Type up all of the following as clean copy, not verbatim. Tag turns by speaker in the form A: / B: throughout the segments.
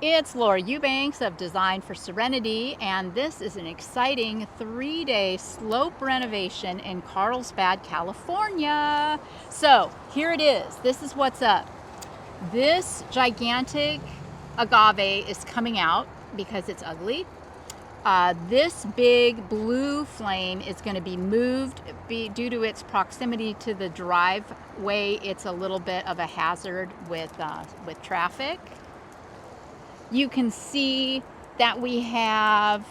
A: It's Laura Eubanks of Design for Serenity, and this is an exciting 3-day slope renovation in Carlsbad, California. So here it is. This is what's up. This gigantic agave is coming out because it's ugly. This big blue flame is going to be moved due to its proximity to the driveway. It's a little bit of a hazard with traffic. You can see that we have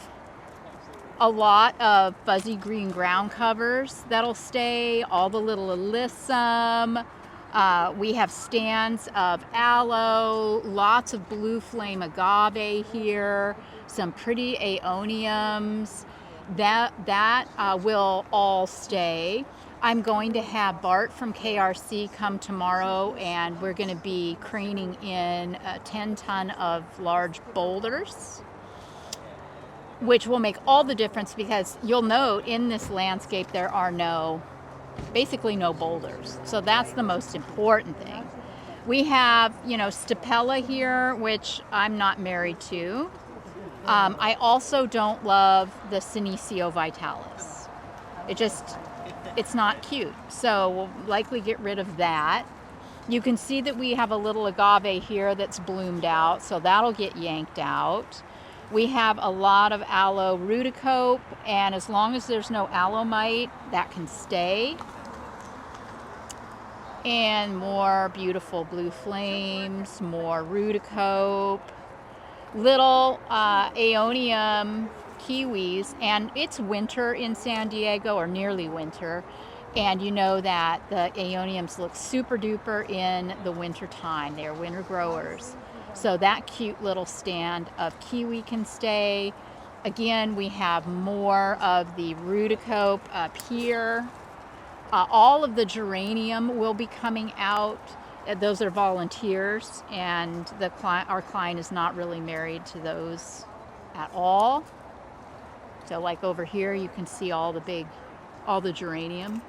A: a lot of fuzzy green ground covers that'll stay, all the little alyssum. We have stands of aloe, lots of blue flame agave here, some pretty aeoniums. That will all stay. I'm going to have Bart from KRC come tomorrow, and we're going to be craning in a 10-ton of large boulders, which will make all the difference because you'll note in this landscape there are basically no boulders. So that's the most important thing. We have, Stapella here, which I'm not married to. I also don't love the Senecio vitalis. It's not cute. So we'll likely get rid of that. You can see that we have a little agave here that's bloomed out, so that'll get yanked out. We have a lot of aloe ruticope, and as long as there's no aloe mite, that can stay. And more beautiful blue flames, more ruticope, little aeonium kiwis, and it's winter in San Diego, or nearly winter, and you know that the aeoniums look super duper in the winter time. They're winter growers. So that cute little stand of kiwi can stay. Again, we have more of the ruticope up here. All of the geranium will be coming out. Those are volunteers, and our client is not really married to those at all. So like over here, you can see all the geranium.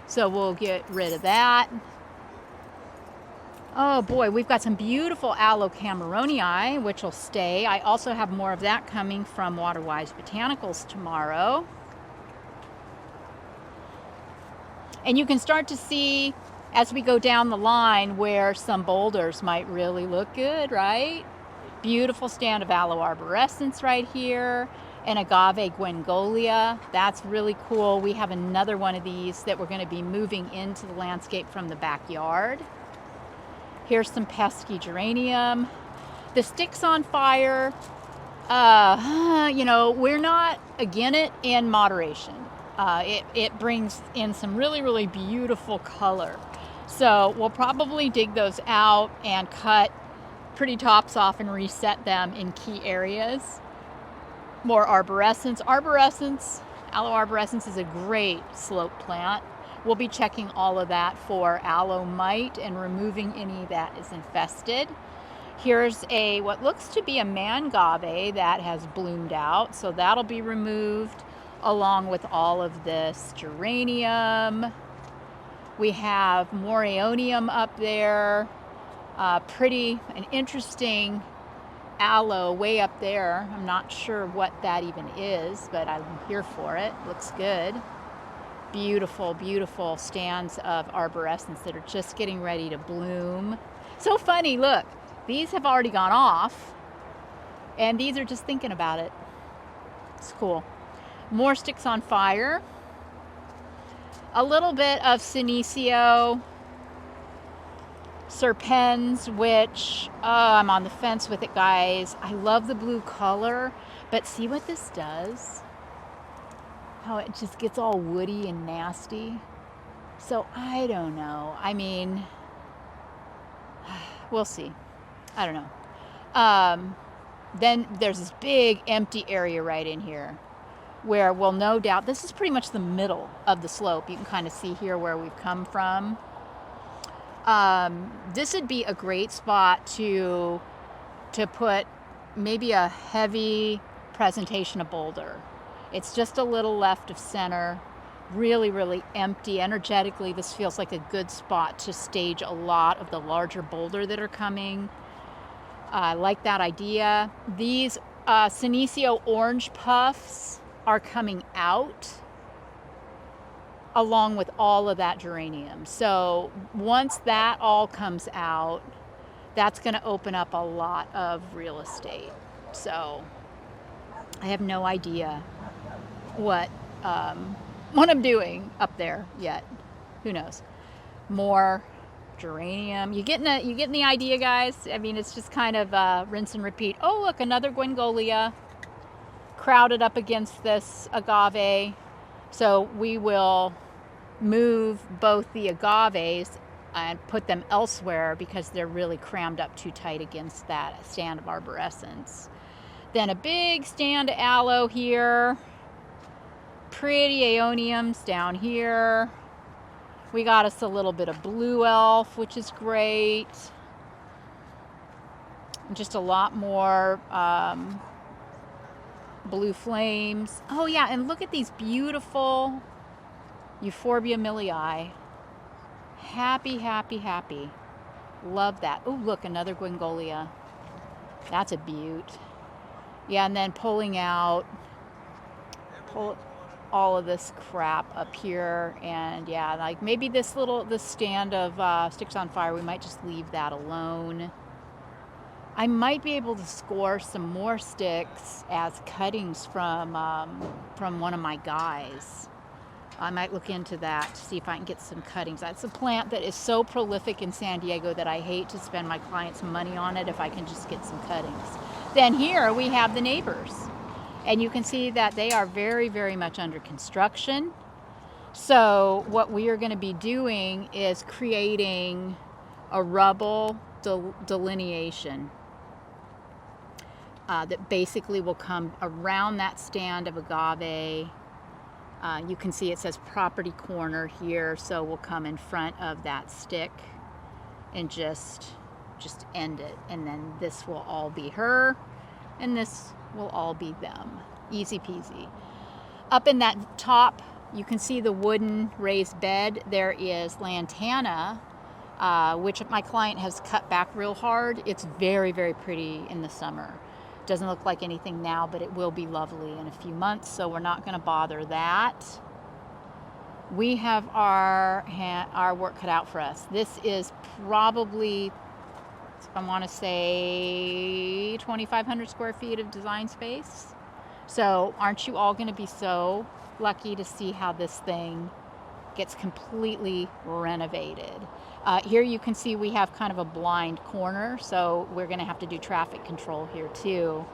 A: So we'll get rid of that. Oh boy, we've got some beautiful aloe cameronii, which will stay. I also have more of that coming from Waterwise Botanicals tomorrow. And you can start to see as we go down the line where some boulders might really look good, right? Beautiful stand of aloe arborescens right here, and agave guengolia. That's really cool. We have another one of these that we're going to be moving into the landscape from the backyard. Here's some pesky geranium. The sticks on fire, we're not against it in moderation. It brings in some really, really beautiful color. So we'll probably dig those out and cut pretty tops off and reset them in key areas. More arborescens. Aloe arborescens is a great slope plant. We'll be checking all of that for aloe mite and removing any that is infested. Here's what looks to be a mangave that has bloomed out, so that'll be removed along with all of this geranium. We have more aeonium up there. An interesting aloe way up there. I'm not sure what that even is, but I'm here for it. Looks good. Beautiful, beautiful stands of arborescens that are just getting ready to bloom. So funny, look, these have already gone off, and these are just thinking about it. It's cool. More sticks on fire. A little bit of Senecio serpens, which I'm on the fence with it, guys. I love the blue color, but see what this does? How it just gets all woody and nasty. So I don't know. I mean, we'll see. I don't know. Then there's this big empty area right in here where we'll no doubt, this is pretty much the middle of the slope. You can kind of see here where we've come from. This would be a great spot to put maybe a heavy presentation of boulder. It's just a little left of center, really, really empty. Energetically, this feels like a good spot to stage a lot of the larger boulder that are coming. I like that idea. These Senecio orange puffs are coming out along with all of that geranium. So once that all comes out, that's going to open up a lot of real estate. So I have no idea what I'm doing up there yet. Who knows? More geranium. You getting the idea, guys? I mean, it's just kind of rinse and repeat. Oh, look, another Gwengolia crowded up against this agave. So we will move both the agaves and put them elsewhere because they're really crammed up too tight against that stand of arborescens. Then a big stand of aloe here. Pretty aeoniums down here. We got us a little bit of blue elf, which is great. Just a lot more blue flames. Oh yeah, and look at these beautiful Euphorbia millii. Happy, happy, happy. Love that. Oh, look, another Gwengolia. This a beaut. Yeah, and then pull all of this crap up here, and yeah, like maybe this stand of sticks on fire, we might just leave that alone. I might be able to score some more sticks as cuttings from one of my guys. I might look into that to see if I can get some cuttings. That's a plant that is so prolific in San Diego that I hate to spend my clients' money on it if I can just get some cuttings. Then here we have the neighbors. And you can see that they are very, very much under construction. So what we are going to be doing is creating a rubble delineation that basically will come around that stand of agave. You can see it says property corner here, so we'll come in front of that stick and just end it. And then this will all be her, and this will all be them. Easy peasy. Up in that top, you can see the wooden raised bed. There is lantana, which my client has cut back real hard. It's very, very pretty in the summer. Doesn't look like anything now, but it will be lovely in a few months, so we're not going to bother that. We have our work cut out for us. This is probably, I want to say, 2,500 square feet of design space. So aren't you all going to be so lucky to see how this thing gets completely renovated? Here you can see we have kind of a blind corner, so we're going to have to do traffic control here too,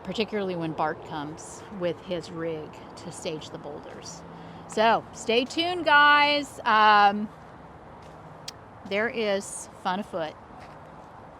A: particularly when Bart comes with his rig to stage the boulders. So stay tuned, guys. There is fun afoot.